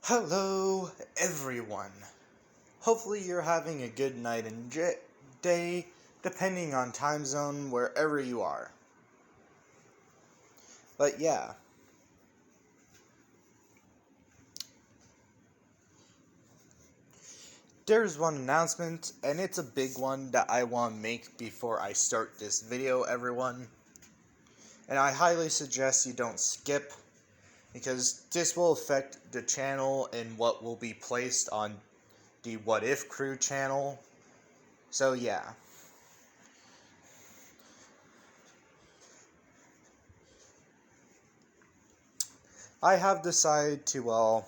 Hello, everyone. Hopefully you're having a good night and day, depending on time zone wherever you are. But yeah. There's one announcement, and it's a big one that I want to make before I start this video, everyone. And I highly suggest you don't skip, because this will affect the channel and what will be placed on the What If Crew channel. So yeah. I have decided to,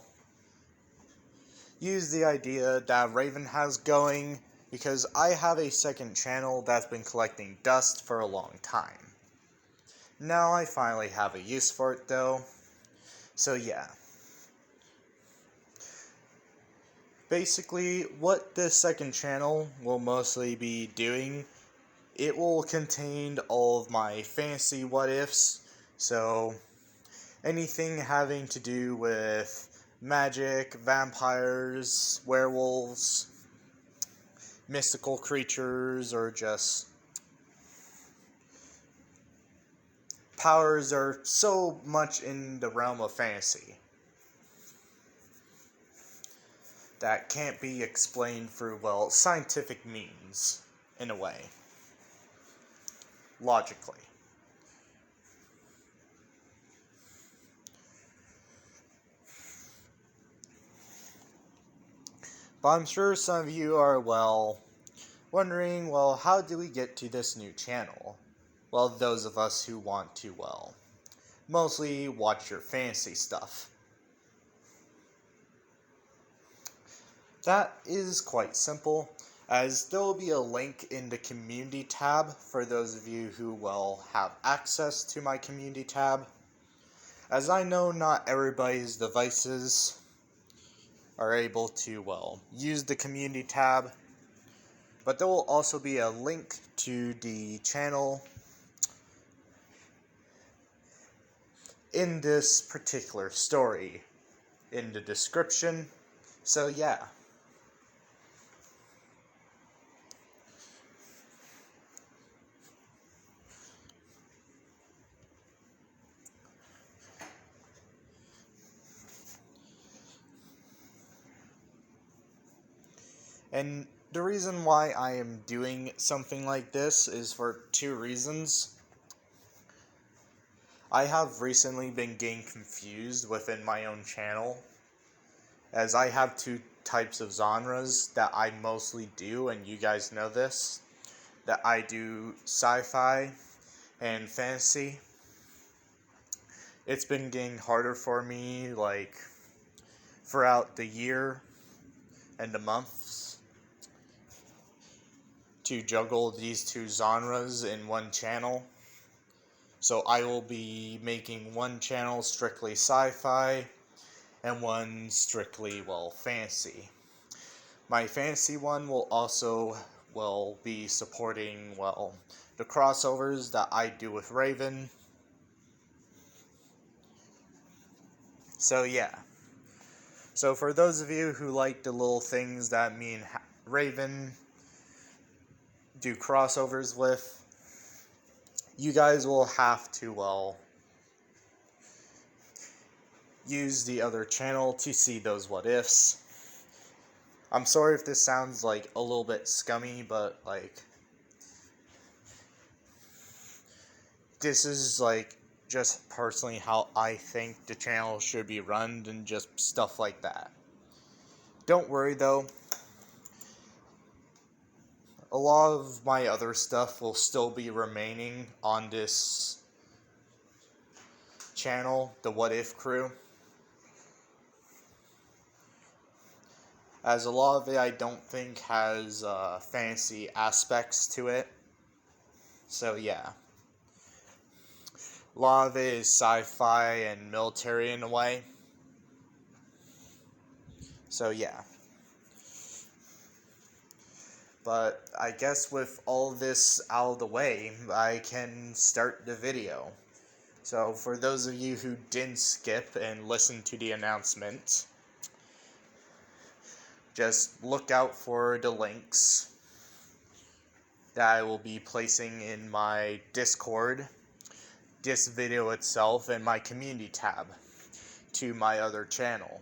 use the idea that Raven has going, because I have a second channel that's been collecting dust for a long time. Now I finally have a use for it though, so yeah. Basically, what this second channel will mostly be doing, it will contain all of my fantasy what-ifs, so anything having to do with magic, vampires, werewolves, mystical creatures, or just powers are so much in the realm of fantasy that can't be explained through, scientific means, in a way. Logically. But I'm sure some of you are, wondering, how do we get to this new channel? Well, those of us who want to, mostly watch your fantasy stuff. That is quite simple, as there will be a link in the community tab for those of you who have access to my community tab. As I know not everybody's devices are able to, use the community tab, but there will also be a link to the channel in this particular story in the description, so yeah. And the reason why I am doing something like this is for two reasons. I have recently been getting confused within my own channel, as I have two types of genres that I mostly do, and you guys know this, that I do sci-fi and fantasy. It's been getting harder for me, throughout the year and the months to juggle these two genres in one channel. So I will be making one channel strictly sci-fi and one strictly, fantasy. My fantasy one will also, be supporting, the crossovers that I do with Raven. So yeah. So for those of you who like the little things that me and Raven do crossovers with, you guys will have to, use the other channel to see those what-ifs. I'm sorry if this sounds, a little bit scummy, but, this is, just personally how I think the channel should be run and just stuff like that. Don't worry, though. A lot of my other stuff will still be remaining on this channel, the What If Crew. As a lot of it I don't think has fantasy aspects to it. So yeah. A lot of it is sci-fi and military in a way. So yeah. But I guess with all this out of the way, I can start the video. So for those of you who didn't skip and listen to the announcement, just look out for the links that I will be placing in my Discord, this video itself, and my community tab to my other channel.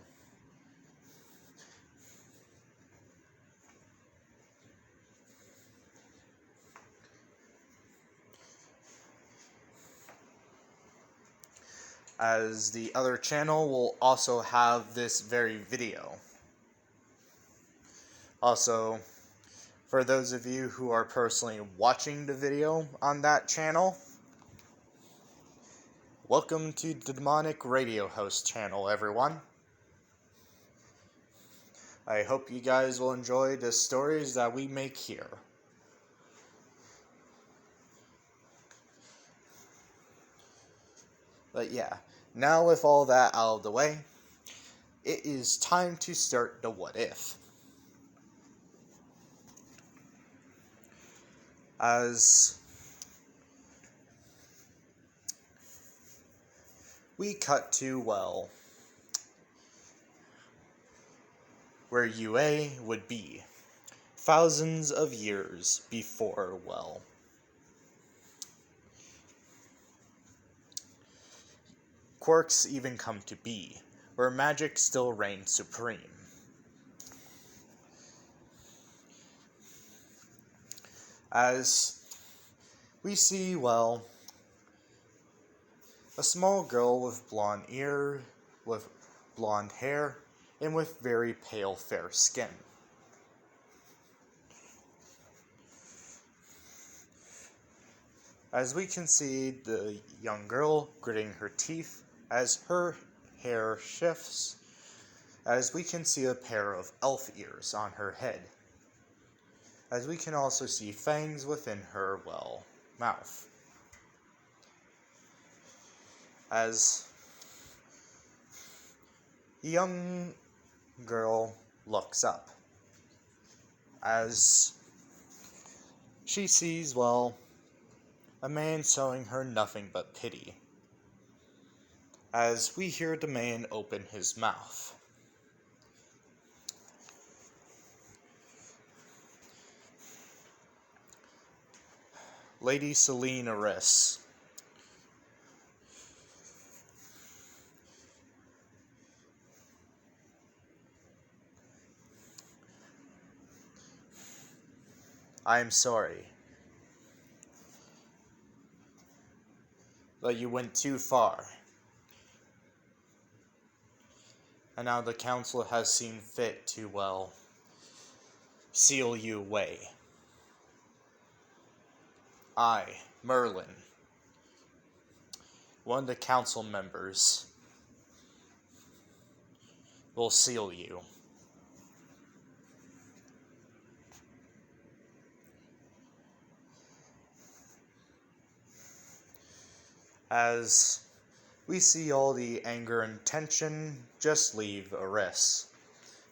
As the other channel will also have this very video. Also, for those of you who are personally watching the video on that channel, welcome to the Demonic Radio Host channel, everyone. I hope you guys will enjoy the stories that we make here. But yeah, now with all that out of the way, it is time to start the what if. As we cut to, well, where UA would be thousands of years before, well, quirks even come to be, where magic still reigns supreme. As we see, well, a small girl with blonde hair, and with very pale, fair skin. As we can see the young girl gritting her teeth as her hair shifts, as we can see a pair of elf ears on her head, as we can also see fangs within her, well, mouth. As the young girl looks up, as she sees, well, a man showing her nothing but pity, as we hear the man open his mouth. Lady Celine Eris. I am sorry, but you went too far. And now the council has seen fit to, well, seal you away. I, Merlin, one of the council members, will seal you. As we see all the anger and tension just leave Eris,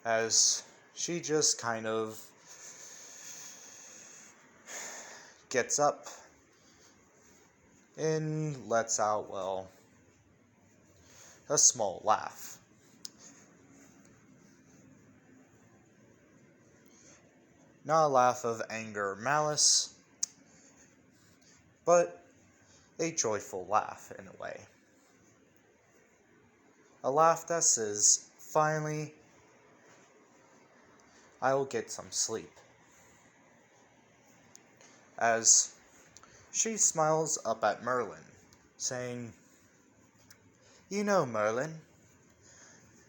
as she just kind of gets up and lets out, well, a small laugh. Not a laugh of anger or malice, but a joyful laugh in a way. A laugh that says, finally, I will get some sleep. As she smiles up at Merlin, saying, "You know, Merlin,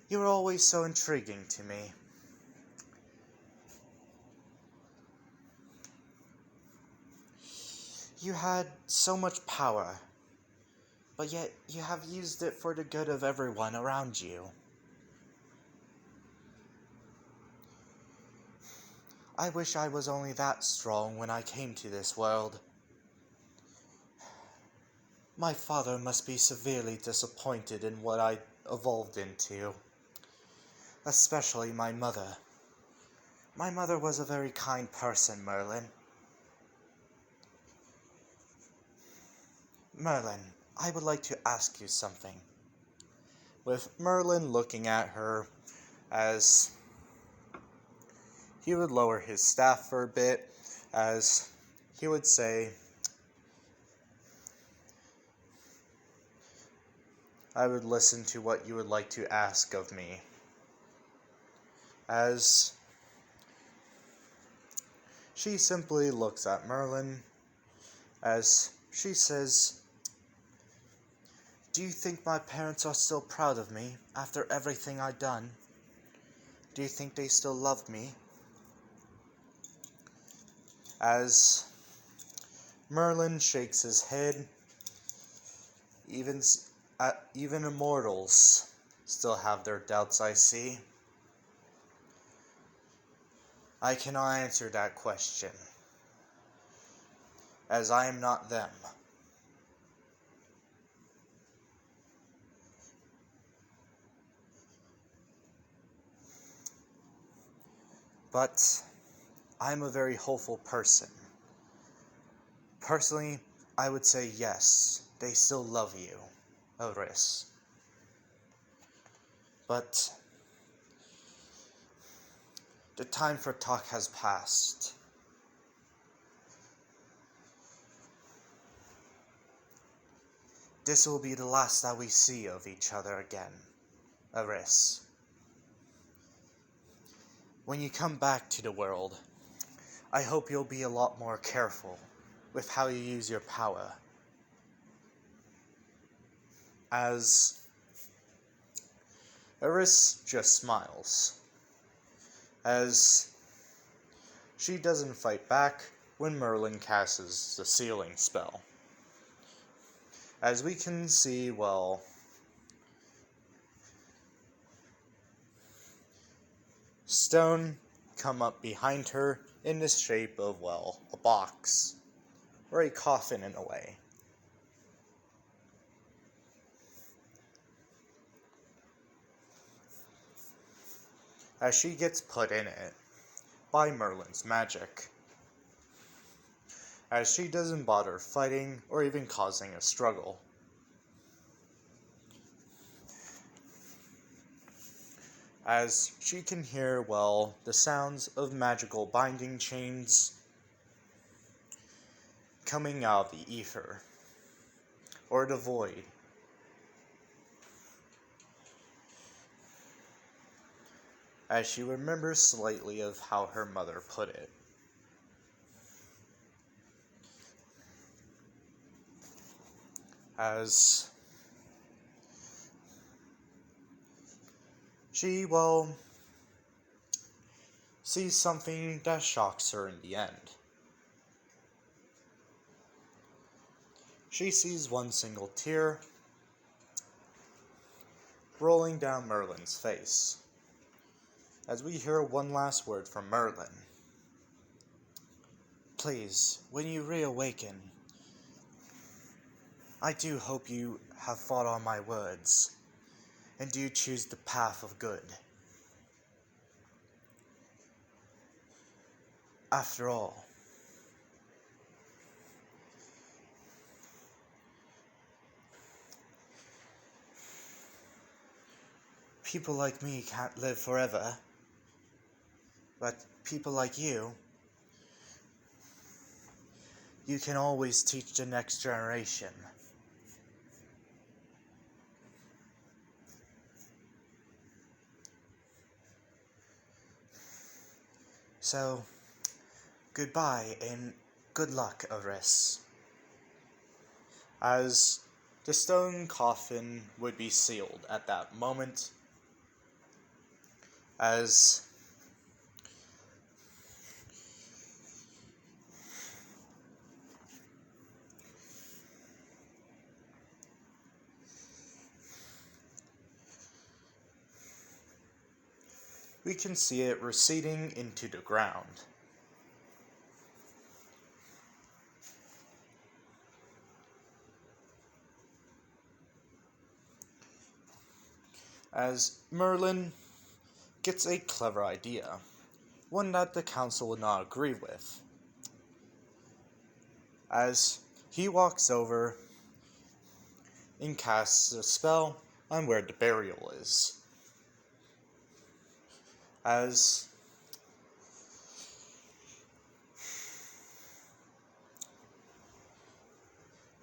you were always so intriguing to me. You had so much power, but yet you have used it for the good of everyone around you. I wish I was only that strong when I came to this world. My father must be severely disappointed in what I evolved into. Especially my mother. My mother was a very kind person, Merlin. Merlin, I would like to ask you something." With Merlin looking at her as he would lower his staff for a bit, as he would say, "I would listen to what you would like to ask of me." As she simply looks at Merlin, as she says, "Do you think my parents are still proud of me after everything I've done? Do you think they still love me?" As Merlin shakes his head, even immortals still have their doubts, I see. I cannot answer that question, as I am not them. But I'm a very hopeful person. Personally, I would say yes, they still love you, Eris. But the time for talk has passed. This will be the last that we see of each other again, Eris. When you come back to the world, I hope you'll be a lot more careful with how you use your power. As Eris just smiles, as she doesn't fight back when Merlin casts the sealing spell. As we can see, stone come up behind her in the shape of, a box, or a coffin in a way. As she gets put in it by Merlin's magic, as she doesn't bother fighting or even causing a struggle. As she can hear, the sounds of magical binding chains coming out of the ether, or the void. As she remembers slightly of how her mother put it. As she, sees something that shocks her in the end. She sees one single tear rolling down Merlin's face, as we hear one last word from Merlin. "Please, when you reawaken, I do hope you have thought on my words, and do choose the path of good. After all, people like me can't live forever, but people like you can always teach the next generation." So, goodbye and good luck, Eris. As the stone coffin would be sealed at that moment, as we can see it receding into the ground. As Merlin gets a clever idea, one that the council would not agree with. As he walks over and casts a spell on where the burial is. As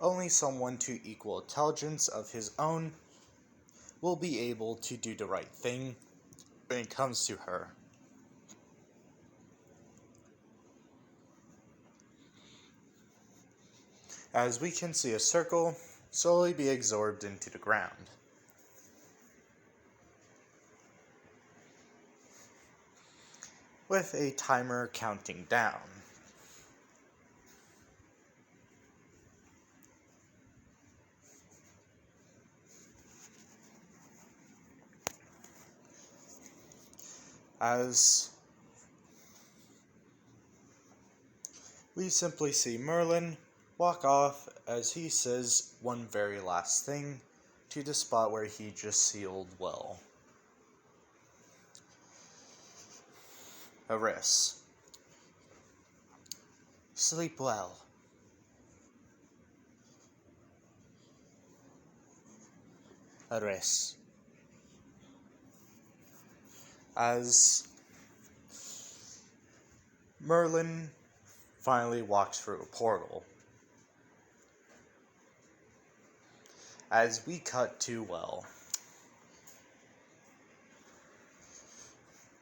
only someone to equal intelligence of his own will be able to do the right thing when it comes to her. As we can see a circle slowly be absorbed into the ground. With a timer counting down. As we simply see Merlin walk off as he says one very last thing to the spot where he just sealed well. Eris. Sleep well. Eris. As Merlin finally walks through a portal. As we cut to, well,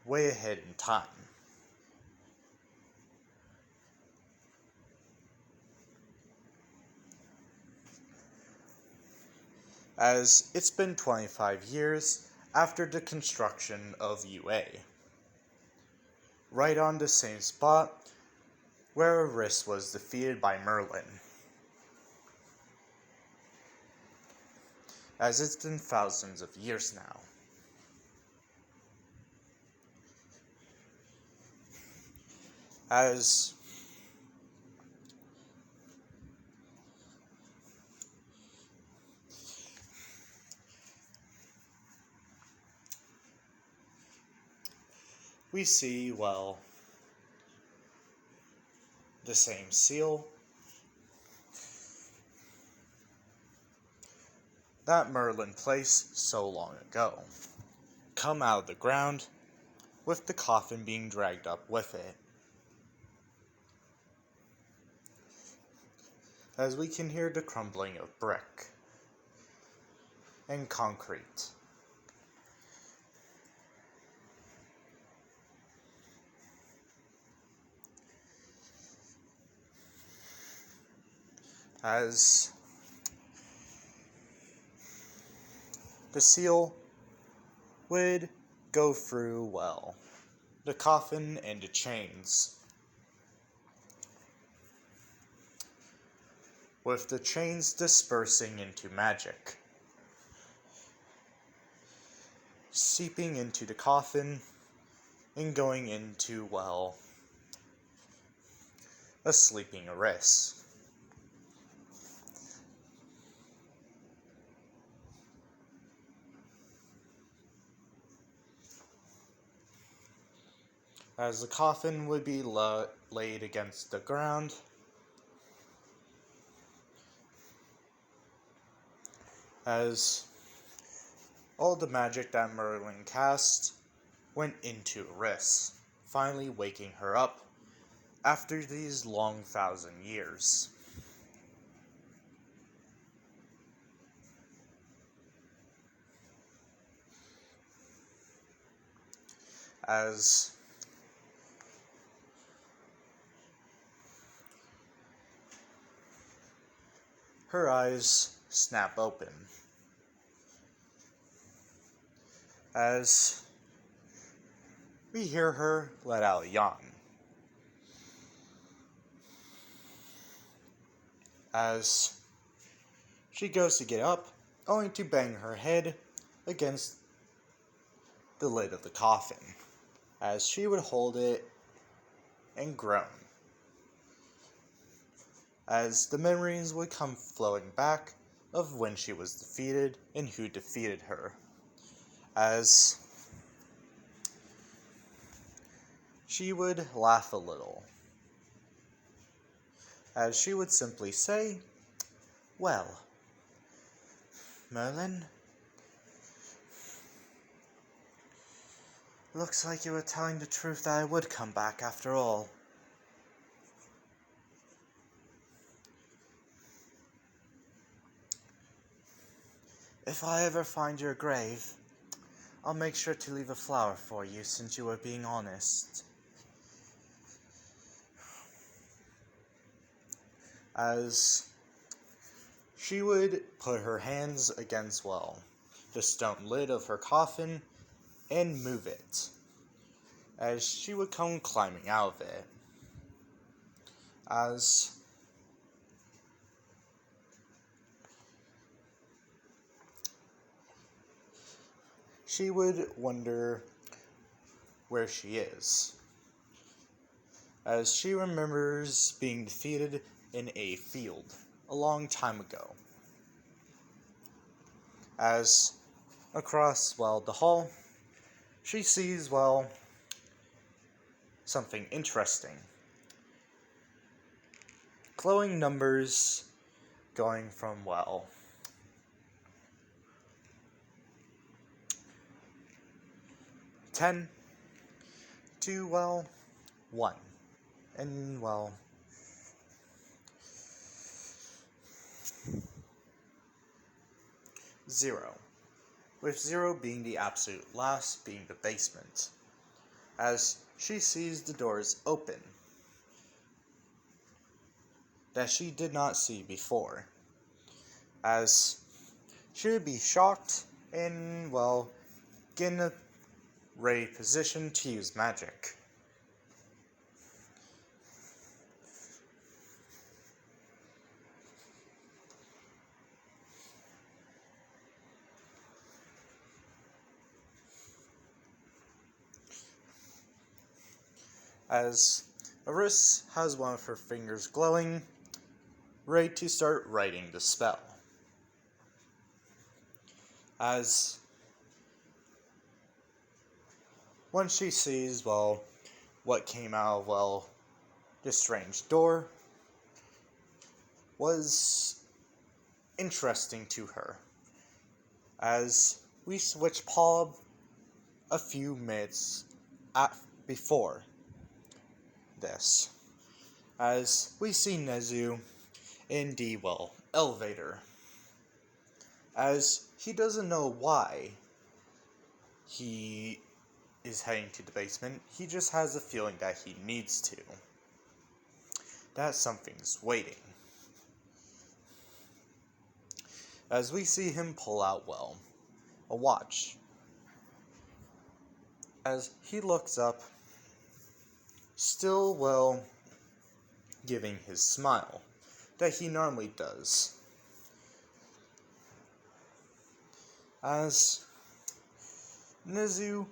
way ahead in time. As it's been 25 years after the construction of UA. Right on the same spot where Eris was defeated by Merlin. As it's been thousands of years now. As we see, well, the same seal that Merlin placed so long ago come out of the ground, with the coffin being dragged up with it. As we can hear the crumbling of brick and concrete. As the seal would go through, well, the coffin and the chains. With the chains dispersing into magic. Seeping into the coffin and going into, well, a sleeping Eris. As the coffin would be laid against the ground, as all the magic that Merlin cast went into Eris, finally waking her up after these long 1,000 years. As her eyes snap open. As we hear her let out a yawn. As she goes to get up, only to bang her head against the lid of the coffin, as she would hold it and groan. As the memories would come flowing back of when she was defeated and who defeated her. As she would laugh a little. As she would simply say, "Well, Merlin, looks like you were telling the truth that I would come back after all." If I ever find your grave, I'll make sure to leave a flower for you since you were being honest. As she would put her hands against, the stone lid of her coffin and move it, as she would come climbing out of it. As she would wonder where she is, as she remembers being defeated in a field a long time ago. As across, the hall, she sees, something interesting. Glowing numbers going from, 10 to, 1. And, 0. With 0 being the absolute last, being the basement. As she sees the doors open, that she did not see before. As she would be shocked and, get in a ready position to use magic. As Eris has one of her fingers glowing, ready to start writing the spell. As once she sees, what came out of, this strange door was interesting to her. As we switch Paul a few minutes before this, as we see Nezu in the, elevator, as he doesn't know why he is heading to the basement. He just has a feeling that he needs to, that something's waiting. As we see him pull out, a watch. As he looks up, still, giving his smile that he normally does. As Nezu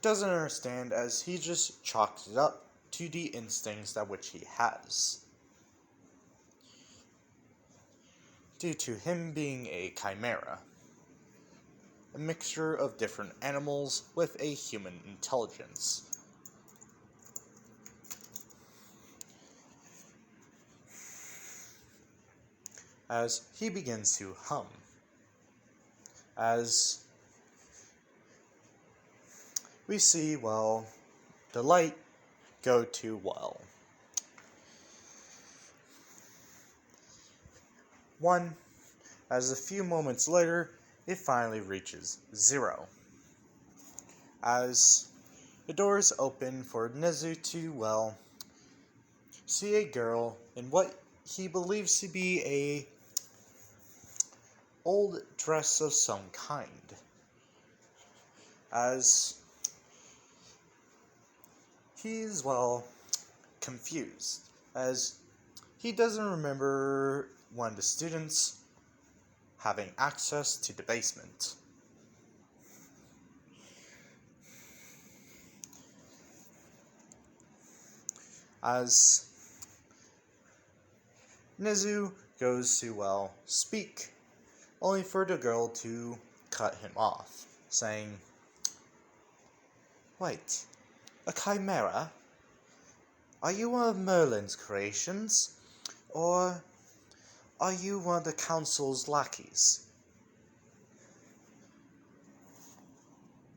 doesn't understand, as he just chalks it up to the instincts that which he has, due to him being a chimera, a mixture of different animals with a human intelligence. As he begins to hum, as we see, the light go to, 1, as a few moments later, it finally reaches 0. As the doors open for Nezu to, see a girl in what he believes to be a old dress of some kind. As he's, confused, as he doesn't remember one of the students having access to the basement. As Nezu goes to, speak, only for the girl to cut him off, saying, "Wait, a chimera? Are you one of Merlin's creations? Or are you one of the council's lackeys?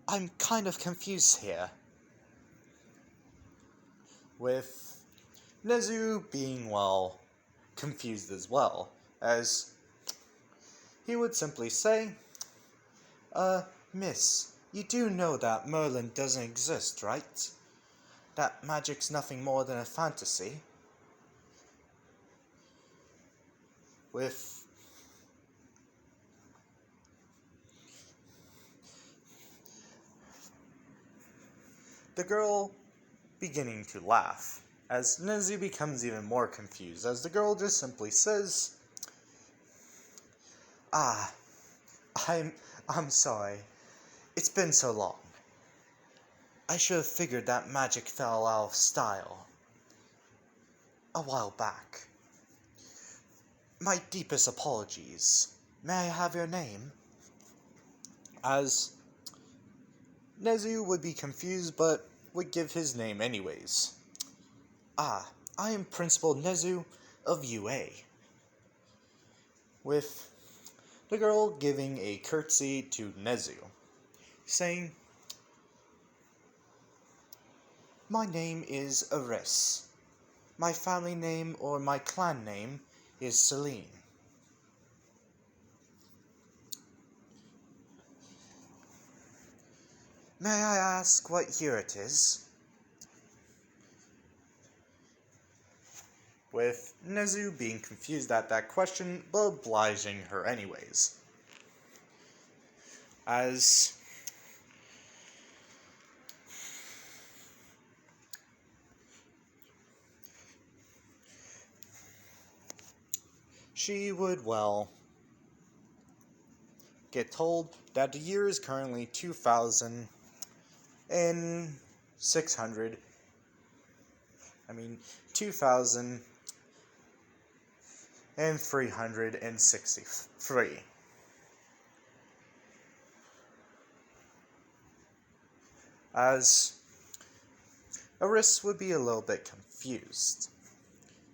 I'm kind of confused here." With Nezu being, confused as well, as he would simply say, Miss, you do know that Merlin doesn't exist, right? That magic's nothing more than a fantasy. With the girl beginning to laugh, as Nezu becomes even more confused, as the girl just simply says, "Ah, I'm sorry. It's been so long. I should have figured that magic fell out of style a while back. My deepest apologies. May I have your name?" As Nezu would be confused, but would give his name anyways. "Ah, I am Principal Nezu of UA." With the girl giving a curtsy to Nezu, saying, "My name is Eris. My family name or my clan name is Celine." "May I ask what year it is?" With Nezu being confused at that question, but obliging her anyways. As she would, get told that the year is currently 2363. As Eris would be a little bit confused,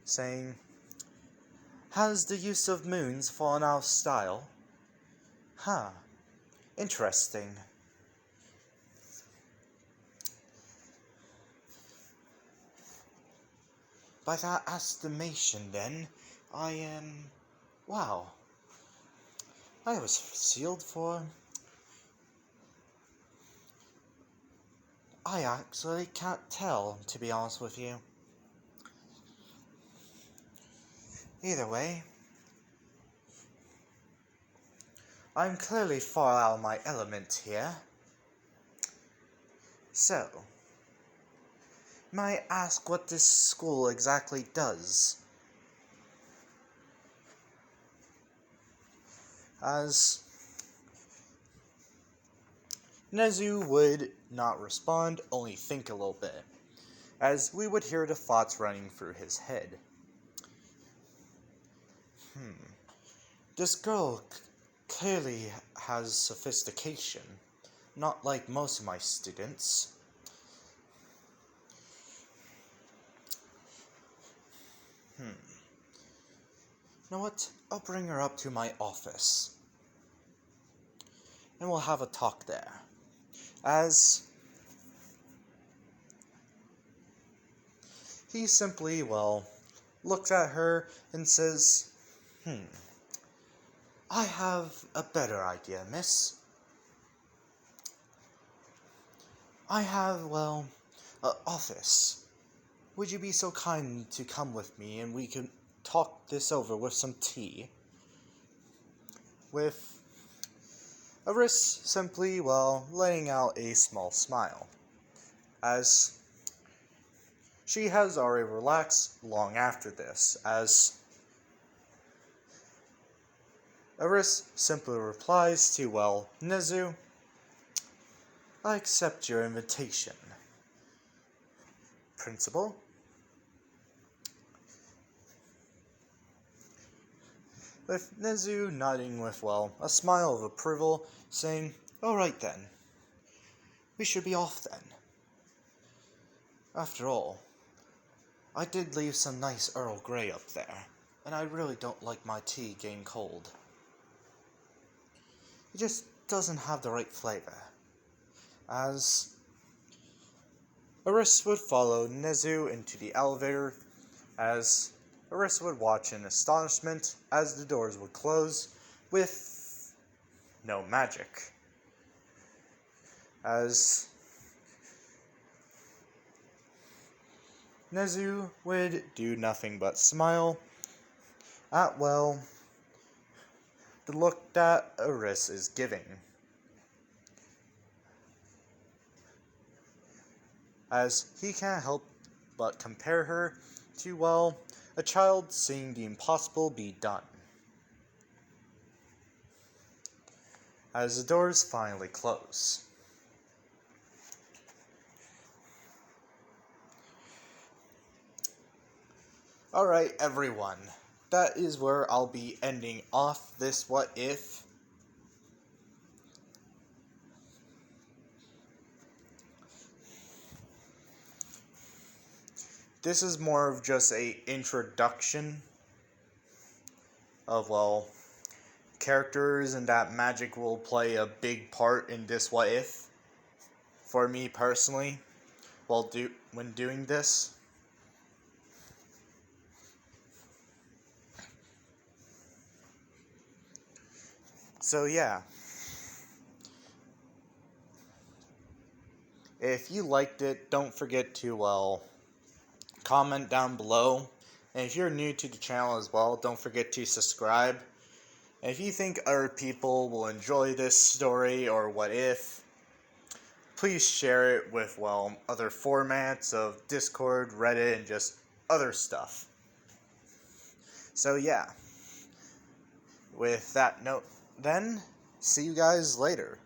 saying, "Has the use of moons fallen out of style? Huh, interesting." "By that estimation, then, I am... wow. I was sealed for... I actually can't tell, to be honest with you. Either way, I'm clearly far out of my element here. So, may I ask what this school exactly does?" As Nezu would not respond, only think a little bit, as we would hear the thoughts running through his head. This girl clearly has sophistication, not like most of my students. You know what? I'll bring her up to my office, and we'll have a talk there. As he simply, looks at her and says, "I have a better idea, miss. I have, an office. Would you be so kind to come with me and we can talk this over with some tea?" With Eris simply, letting out a small smile, as she has already relaxed long after this, as Eris simply replies to, "Nezu, I accept your invitation, Principal." With Nezu nodding with, a smile of approval, saying, "Alright then. We should be off then. After all, I did leave some nice Earl Grey up there, and I really don't like my tea getting cold. It just doesn't have the right flavor." As Eris would follow Nezu into the elevator, as Eris would watch in astonishment as the doors would close with no magic. as Nezu would do nothing but smile at, well, the look that Eris is giving, as he can't help but compare her to, well, a child seeing the impossible be done. As the doors finally close. Alright, everyone, that is where I'll be ending off this What If. This is more of just a introduction of, well, characters and that magic will play a big part in this What If. For me personally, when doing this. So yeah. If you liked it, don't forget to, well, comment down below. And if you're new to the channel as well, don't forget to subscribe. And if you think other people will enjoy this story or What If, please share it with, well, other formats of Discord, Reddit, and just other stuff. So yeah. With that note, then, see you guys later.